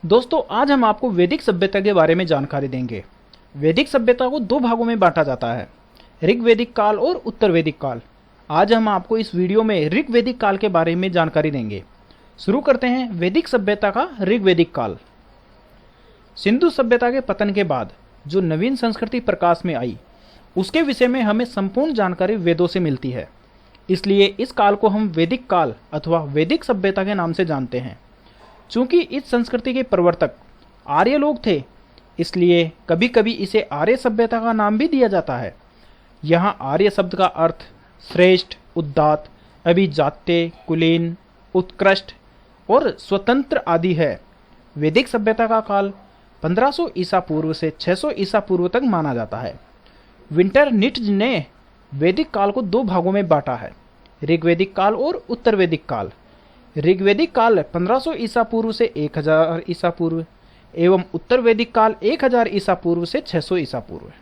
दोस्तों आज हम आपको वैदिक सभ्यता के बारे में जानकारी देंगे। वैदिक सभ्यता को दो भागों में बांटा जाता है, ऋग्वैदिक काल और उत्तर वैदिक काल। आज हम आपको इस वीडियो में ऋग्वैदिक काल के बारे में जानकारी देंगे। शुरू करते हैं वैदिक सभ्यता का ऋग्वैदिक काल। सिंधु सभ्यता के पतन के बाद जो नवीन संस्कृति प्रकाश में आई, उसके विषय में हमें संपूर्ण जानकारी वेदों से मिलती है। इसलिए इस काल को हम वैदिक काल अथवा वैदिक सभ्यता के नाम से जानते हैं। चूंकि इस संस्कृति के प्रवर्तक आर्य लोग थे, इसलिए कभी कभी इसे आर्य सभ्यता का नाम भी दिया जाता है। यहाँ आर्य शब्द का अर्थ श्रेष्ठ, उदात्त, अभिजात्य, कुलीन, उत्कृष्ट और स्वतंत्र आदि है। वैदिक सभ्यता का काल 1500 ईसा पूर्व से 600 ईसा पूर्व तक माना जाता है। विंटर निट्ज ने वैदिक काल को दो भागों में बांटा है, ऋग्वैदिक काल और उत्तर वैदिक काल। ऋग्वैदिक काल 1500 ईसा पूर्व से 1000 ईसा पूर्व एवं उत्तर वैदिक काल 1000 ईसा पूर्व से 600 ईसा पूर्व।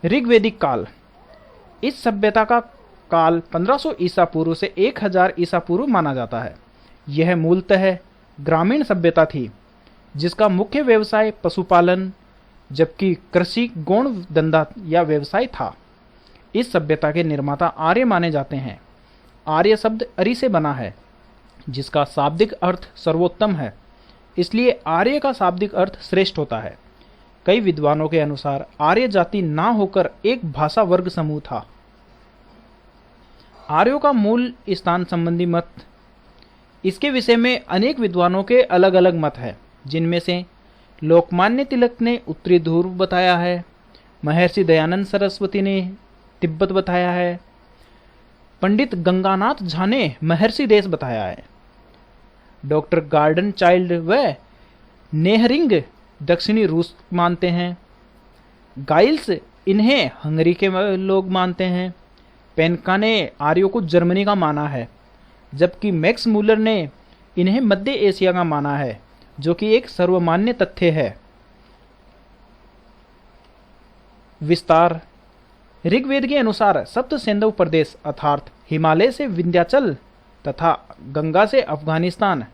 ऋग्वैदिक काल इस सभ्यता का काल 1500 ईसा पूर्व से 1000 ईसा पूर्व माना जाता है। यह मूलतः ग्रामीण सभ्यता थी, जिसका मुख्य व्यवसाय पशुपालन जबकि कृषि गौण धंधा या व्यवसाय था। इस सभ्यता के निर्माता आर्य माने जाते हैं। आर्य शब्द अरि से बना है, जिसका शाब्दिक अर्थ सर्वोत्तम है, इसलिए आर्य का शाब्दिक अर्थ श्रेष्ठ होता है। कई विद्वानों के अनुसार आर्य जाति ना होकर एक भाषा वर्ग समूह था। आर्यों का मूल स्थान संबंधी मत, इसके विषय में अनेक विद्वानों के अलग अलग मत हैं, जिनमें से लोकमान्य तिलक ने उत्तरी ध्रुव बताया है, महर्षि दयानंद सरस्वती ने तिब्बत बताया है, पंडित गंगानाथ झा ने महर्षि देश बताया है, डॉक्टर गार्डन चाइल्ड व नेहरिंग दक्षिणी रूस मानते हैं, गाइल्स इन्हें हंगरी के लोग मानते हैं, पेनका ने आर्यों को जर्मनी का माना है, जबकि मैक्स मूलर ने इन्हें मध्य एशिया का माना है, जो कि एक सर्वमान्य तथ्य है। विस्तार ऋग्वेद के अनुसार सप्त सिंधु प्रदेश अर्थात हिमालय से विंध्याचल तथा गंगा से अफगानिस्तान,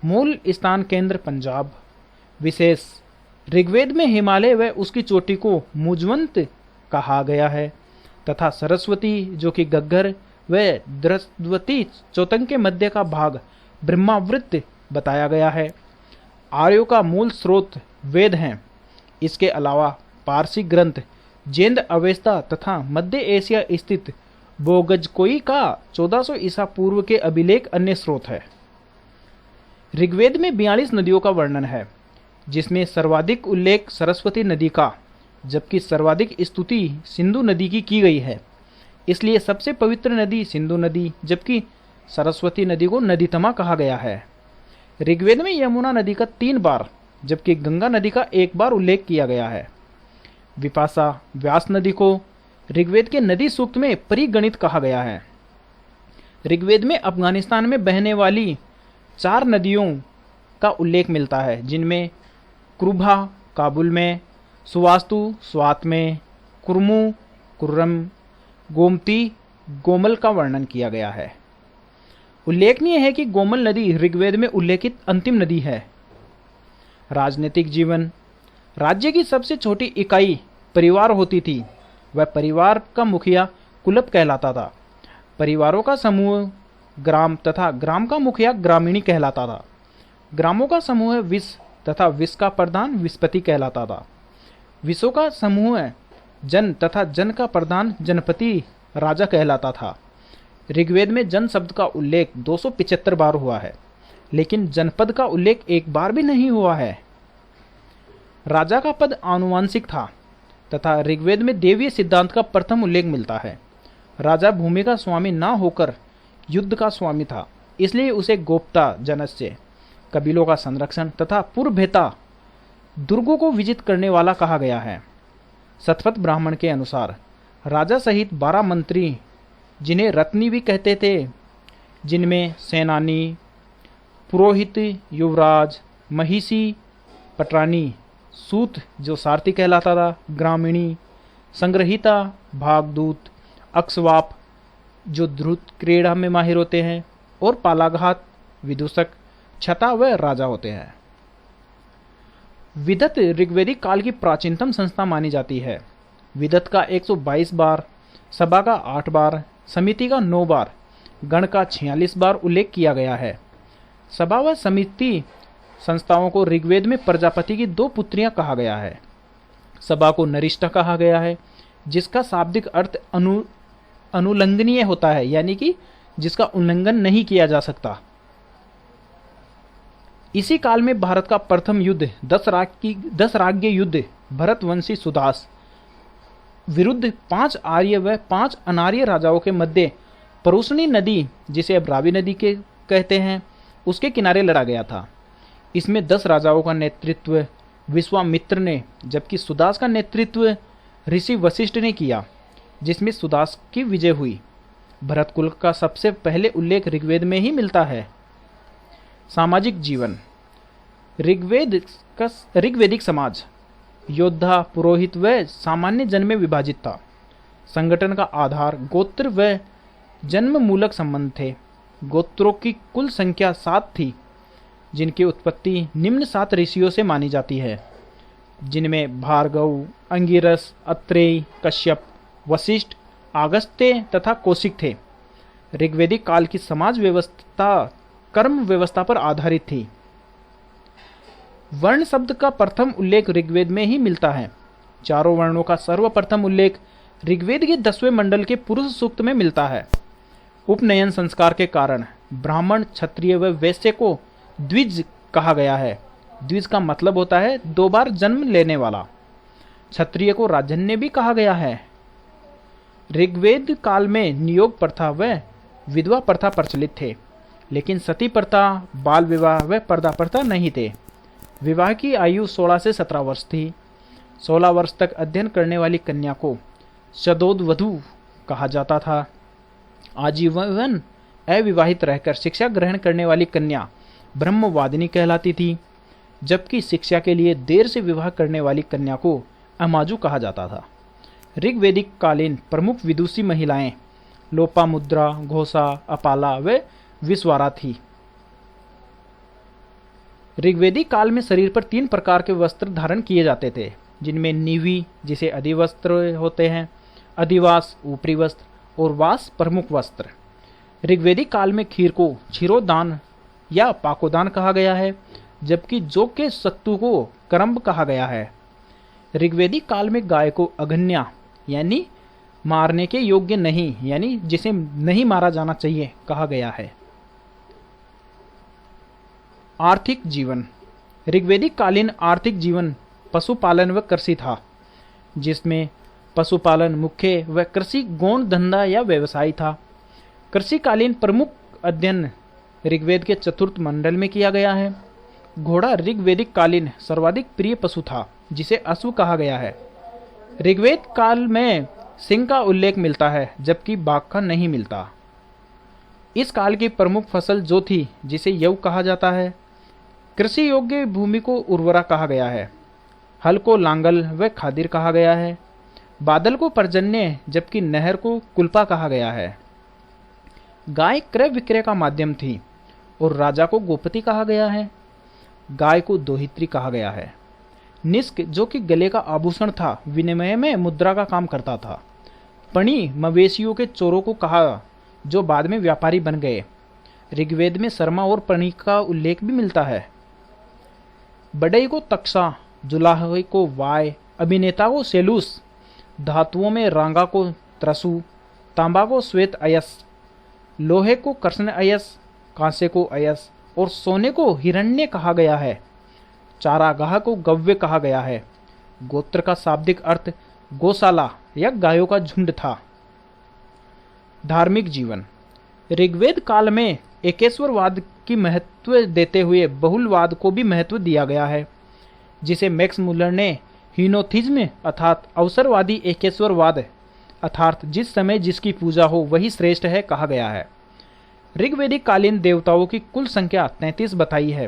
मूल स्थान केंद्र पंजाब। विशेष ऋग्वेद में हिमालय व उसकी चोटी को मुजवंत कहा गया है तथा सरस्वती जो कि गग्गर व द्रस्वती चौतंग के मध्य का भाग ब्रह्मावृत बताया गया है। आर्यों का मूल स्रोत वेद हैं। इसके अलावा पारसी ग्रंथ जेंद अवेस्ता तथा मध्य एशिया स्थित बोगजकोई का 1400 ईसा पूर्व के अभिलेख अन्य स्रोत है। ऋग्वेद में 42 नदियों का वर्णन है, जिसमें सर्वाधिक उल्लेख सरस्वती नदी का, जबकि सर्वाधिक स्तुति सिंधु नदी की गई है। इसलिए सबसे पवित्र नदी सिंधु नदी, जबकि सरस्वती नदी को नदीतमा कहा गया है। ऋग्वेद में यमुना नदी का 3 बार जबकि गंगा नदी का 1 बार उल्लेख किया गया है। विपाशा व्यास नदी को ऋग्वेद के नदी सूक्त में परिगणित कहा गया है। ऋग्वेद में अफगानिस्तान में बहने वाली 4 नदियों का उल्लेख मिलता है, जिनमें क्रुभा काबुल में, सुवास्तु स्वात में, कुर्मु कुर्रम, गोमती गोमल का वर्णन किया गया है। उल्लेखनीय है कि गोमल नदी ऋग्वेद में उल्लेखित अंतिम नदी है। राजनीतिक जीवन राज्य की सबसे छोटी इकाई परिवार होती थी। वह परिवार का मुखिया कुलप कहलाता था। परिवारों का समूह ग्राम तथा ग्राम का मुखिया ग्रामीणी कहलाता था। ग्रामों का समूह विष तथा विष का प्रधान विस्पति कहलाता था। विषों का समूह जन तथा जन का प्रधान जनपति राजा कहलाता था। ऋग्वेद में जन शब्द का उल्लेख 275 बार हुआ है, लेकिन जनपद का उल्लेख 1 बार भी नहीं हुआ है। राजा का पद आनुवांशिक था तथा ऋग्वेद में देवीय सिद्धांत का प्रथम उल्लेख मिलता है। राजा भूमि का स्वामी ना होकर युद्ध का स्वामी था, इसलिए उसे गोप्ता जनस्य कबीलों का संरक्षण तथा पूर्वभेता दुर्गों को विजित करने वाला कहा गया है। शतपथ ब्राह्मण के अनुसार राजा सहित 12 मंत्री, जिन्हें रत्नी भी कहते थे, जिनमें सेनानी, पुरोहित, युवराज, महिषी, पटरानी, सूत जो सारथी कहलाता था, ग्रामीणी, संग्रहिता, भागदूत, अक्षवाप जो द्रुत क्रीड़ा में माहिर होते हैं, और पालाघात, विदूषक, छता व राजा होते हैं। विदत ऋग्वेदिक काल की प्राचीनतम संस्था मानी जाती है। विदत का 122 बार, सभा का 8 बार, समिति का 9 बार, गण का 46 बार उल्लेख किया गया है। सभा व समिति संस्थाओं को ऋग्वेद में प्रजापति की 2 पुत्रियां कहा गया है। सभा को नरिष्ठा कहा गया है, जिसका शाब्दिक अर्थ अनुलंघनीय होता है, यानी कि जिसका उल्लंघन नहीं किया जा सकता। इसी काल में भारत का प्रथम युद्ध 10 राज्य युद्ध भरतवंशी सुदास विरुद्ध 5 आर्य व 5 अनार्य राजाओं के मध्य परुष्णी नदी, जिसे अब रावी नदी के कहते हैं, उसके किनारे लड़ा गया था। इसमें 10 राजाओं का नेतृत्व विश्वामित्र ने, जबकि सुदास का नेतृत्व ऋषि वशिष्ठ ने किया, जिसमें सुदास की विजय हुई। भरत कुल का सबसे पहले उल्लेख ऋग्वेद में ही मिलता है। सामाजिक जीवन। ऋग्वेदिक समाज योद्धा, पुरोहित व सामान्य जन में विभाजित था। संगठन का आधार गोत्र व जन्म मूलक संबंध थे। गोत्रों की कुल संख्या 7 थी, जिनकी उत्पत्ति निम्न 7 ऋषियों से मानी जाती है, जिनमें भार्गव, अंगिरस, अत्रेय, कश्यप, वशिष्ठ, आगस्त्य तथा कौशिक थे। ऋग्वेदिक काल की समाज व्यवस्था कर्म व्यवस्था पर आधारित थी। वर्ण शब्द का प्रथम उल्लेख ऋग्वेद में ही मिलता है। चारों वर्णों का सर्वप्रथम उल्लेख ऋग्वेद के 10वें मंडल के पुरुष सूक्त में मिलता है। उपनयन संस्कार के कारण ब्राह्मण, क्षत्रिय व वैश्य को द्विज कहा गया है। द्विज का मतलब होता है 2 बार जन्म लेने वाला। क्षत्रिय को राजन्य भी कहा गया है। ऋग्वेद काल में नियोग प्रथा व विधवा प्रथा प्रचलित थे, लेकिन सती प्रथा, बाल विवाह व पर्दा प्रथा नहीं थे। विवाह की आयु 16 से 17 वर्ष थी। 16 वर्ष तक अध्ययन करने वाली कन्या को शतोदवधू कहा जाता था। आजीवन अविवाहित रहकर शिक्षा ग्रहण करने वाली कन्या ब्रह्मवादिनी कहलाती थी, जबकि शिक्षा के लिए देर से विवाह करने वाली कन्या को अमाजू कहा जाता था। ऋग्वेदिक कालीन प्रमुख विदुषी महिलाएं लोपामुद्रा, घोषा, अपाला व विश्वारा थी। ऋग्वेदिक काल में शरीर पर 3 प्रकार के वस्त्र धारण किए जाते थे, जिनमें नीवी, जिसे अधिवस्त्र होते हैं, अधिवास ऊपरी वस्त्र और वास प्रमुख वस्त्र। ऋग्वेदिक काल में खीर को क्षीरोदान या पाकोदान कहा गया है, जबकि जौ के सत्तू को करम्ब कहा गया है। ऋग्वेदिक काल में गाय को अघन्या यानी मारने के योग्य नहीं, यानी जिसे नहीं मारा जाना चाहिए, कहा गया है। आर्थिक जीवन। ऋग्वेदिक कालीन आर्थिक जीवन पशुपालन व कृषि था, जिसमें पशुपालन मुख्य व कृषि गौण धंधा या व्यवसाय था। कृषिकालीन प्रमुख अध्ययन ऋग्वेद के 4th मंडल में किया गया है। घोड़ा ऋग्वेदिक कालीन सर्वाधिक प्रिय पशु था, जिसे अश्व कहा गया है। ऋग्वेद काल में सिंह का उल्लेख मिलता है, जबकि बाघ का नहीं मिलता। इस काल की प्रमुख फसल जौ थी, जिसे यव कहा जाता है। कृषि योग्य भूमि को उर्वरा कहा गया है। हल को लांगल व खादिर कहा गया है। बादल को पर्जन्य, जबकि नहर को कुल्पा कहा गया है। गाय क्रय विक्रय का माध्यम थी और राजा को गोपति कहा गया है। गाय को दोहित्री कहा गया है। निष्क, जो कि गले का आभूषण था, विनिमय में मुद्रा का काम करता था। पणी, मवेशियों के चोरों को कहा, जो बाद में व्यापारी बन गए। ऋग्वेद में शर्मा और पणी का उल्लेख भी मिलता है। बढ़ई को तक्षा, जुलाहे को वाय, अभिनेता को सेलूस, धातुओं में रांगा को त्रसु, तांबा को श्वेत अयस, लोहे को कृष्ण अयस, कांसे को अयस और सोने को हिरण्य कहा गया है। चारागाह को गव्य कहा गया है। गोत्र का शाब्दिक अर्थ गौशाला या गायों का झुंड था। धार्मिक जीवन। ऋग्वेद काल में एकेश्वरवाद की महत्व देते हुए बहुलवाद को भी महत्व दिया गया है, जिसे मैक्स मुलर ने हीनोथिज्म अर्थात अवसरवादी एकेश्वरवाद अर्थात जिस समय जिसकी पूजा हो वही श्रेष्ठ है कहा गया है। ऋग्वेदिक कालीन देवताओं की कुल संख्या 33 बताई है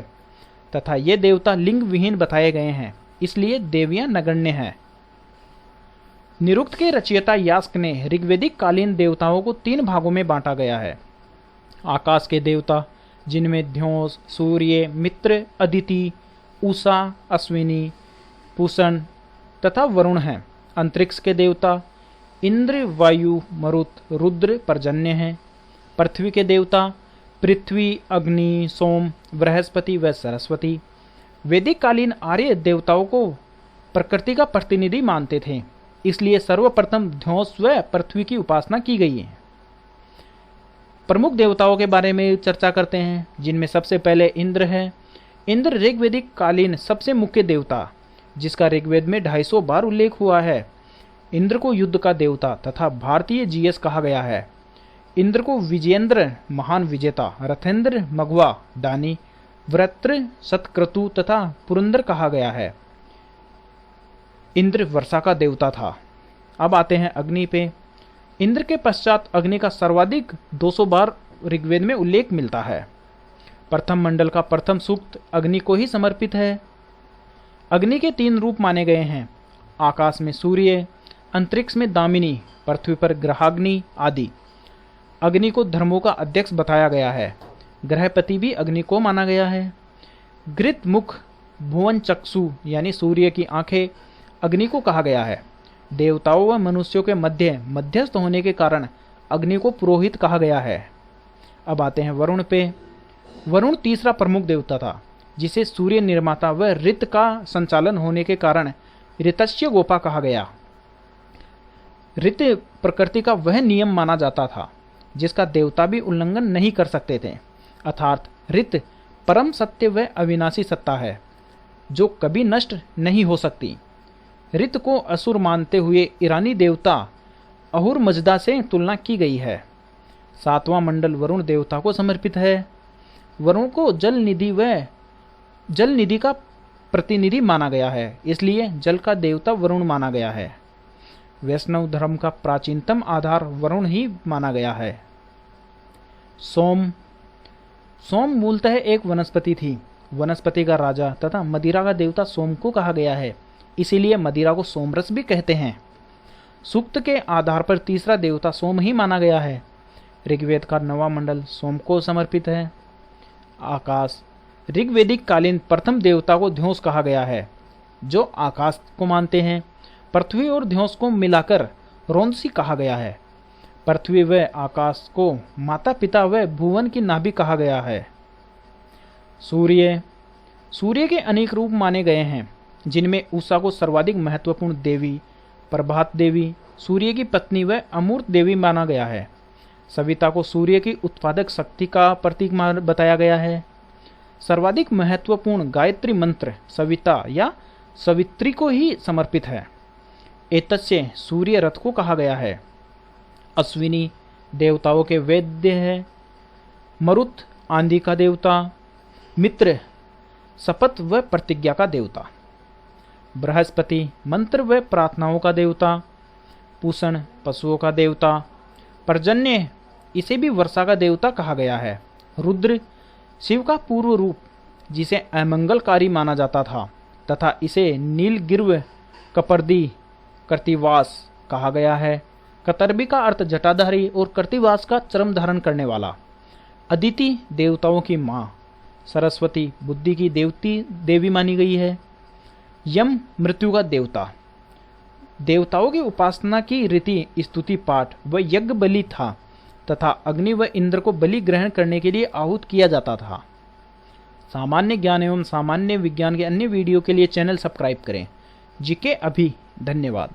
तथा ये देवता लिंग विहीन बताए गए हैं, इसलिए देवियां नगण्य हैं। निरुक्त के रचयिता यास्क ने ऋग्वेदिक कालीन देवताओं को 3 भागों में बांटा गया है। आकाश के देवता, जिनमें ध्योस, सूर्य, मित्र, अदिति, उषा, अश्विनी, पूषण तथा वरुण हैं। अंतरिक्ष के देवता इंद्र, वायु, मरुत, रुद्र पर्जन्य हैं। पृथ्वी के देवता पृथ्वी, अग्नि, सोम, बृहस्पति व सरस्वती। वैदिक कालीन आर्य देवताओं को प्रकृति का प्रतिनिधि मानते थे, इसलिए सर्वप्रथम ध्योस व पृथ्वी की उपासना की गई है। प्रमुख देवताओं के बारे में चर्चा करते हैं, जिनमें सबसे पहले इंद्र है। इंद्र ऋग्वेदिक कालीन सबसे मुख्य देवता, जिसका ऋग्वेद में 250 बार उल्लेख हुआ है। इंद्र को युद्ध का देवता तथा भारतीय जीएस कहा गया है। इंद्र को विजयेंद्र, महान विजेता, रथेंद्र, मघवा, दानी, वृत्र, सतक्रतु तथा पुरंदर कहा गया है। इंद्र वर्षा का देवता था। अब आते हैं अग्नि पे। इंद्र के पश्चात अग्नि का सर्वाधिक 200 बार ऋग्वेद में उल्लेख मिलता है। प्रथम मंडल का प्रथम सूक्त अग्नि को ही समर्पित है। अग्नि के 3 रूप माने गए हैं, आकाश में सूर्य, अंतरिक्ष में दामिनी, पृथ्वी पर ग्रहाग्नि आदि। अग्नि को धर्मों का अध्यक्ष बताया गया है। ग्रहपति भी अग्नि को माना गया है। घृत मुख, भुवन चक्षु यानी सूर्य की आंखें अग्नि को कहा गया है। देवताओं व मनुष्यों के मध्यस्थ होने के कारण अग्नि को पुरोहित कहा गया है। अब आते हैं वरुण पे। वरुण तीसरा प्रमुख देवता था, जिसे सूर्य निर्माता व ऋत का संचालन होने के कारण ऋतस्य गोपा कहा गया। ऋत प्रकृति का वह नियम माना जाता था जिसका देवता भी उल्लंघन नहीं कर सकते थे, अर्थात ऋत परम सत्य व अविनाशी सत्ता है जो कभी नष्ट नहीं हो सकती। ऋत को असुर मानते हुए ईरानी देवता अहुर मजदा से तुलना की गई है। 7वां मंडल वरुण देवता को समर्पित है। वरुण को जल निधि का प्रतिनिधि माना गया है, इसलिए जल का देवता वरुण माना गया है। वैष्णव धर्म का प्राचीनतम आधार वरुण ही माना गया है। सोम मूलतः एक वनस्पति थी। वनस्पति का राजा तथा मदिरा का देवता सोम को कहा गया है, इसीलिए मदिरा को सोमरस भी कहते हैं। सूक्त के आधार पर तीसरा देवता सोम ही माना गया है। ऋग्वेद का 9वां मंडल सोम को समर्पित है। आकाश ऋग्वेदिक कालीन प्रथम देवता को ध्योस कहा गया है, जो आकाश को मानते हैं। पृथ्वी और ध्योस को मिलाकर रोंसी कहा गया है। पृथ्वी व आकाश को माता पिता व भुवन की नाभि कहा गया है। सूर्य के अनेक रूप माने गए हैं, जिनमें उषा को सर्वाधिक महत्वपूर्ण देवी, प्रभात देवी, सूर्य की पत्नी व अमूर्त देवी माना गया है। सविता को सूर्य की उत्पादक शक्ति का प्रतीक बताया गया है। सर्वाधिक महत्वपूर्ण गायत्री मंत्र सविता या सवित्री को ही समर्पित है। एतस्य सूर्य रथ को कहा गया है। अश्विनी देवताओं के वैद्य है। मरुत आंधी का देवता। मित्र शपथ व प्रतिज्ञा का देवता। बृहस्पति मंत्र व प्रार्थनाओं का देवता। पूषण पशुओं का देवता। पर्जन्य इसे भी वर्षा का देवता कहा गया है। रुद्र शिव का पूर्व रूप, जिसे अमंगलकारी माना जाता था तथा इसे नीलगिर्व, कपर्दी, कर्तिवास कहा गया है। कतर्बी का अर्थ जटाधारी और कर्तिवास का चरम धारण करने वाला। अदिति देवताओं की माँ। सरस्वती बुद्धि की देवी मानी गई है। यम मृत्यु का देवता। देवताओं की उपासना की रीति स्तुति पाठ व यज्ञ बलि था तथा अग्नि व इंद्र को बलि ग्रहण करने के लिए आहूत किया जाता था। सामान्य ज्ञान एवं सामान्य विज्ञान के अन्य वीडियो के लिए चैनल सब्सक्राइब करें। जीके अभी। धन्यवाद।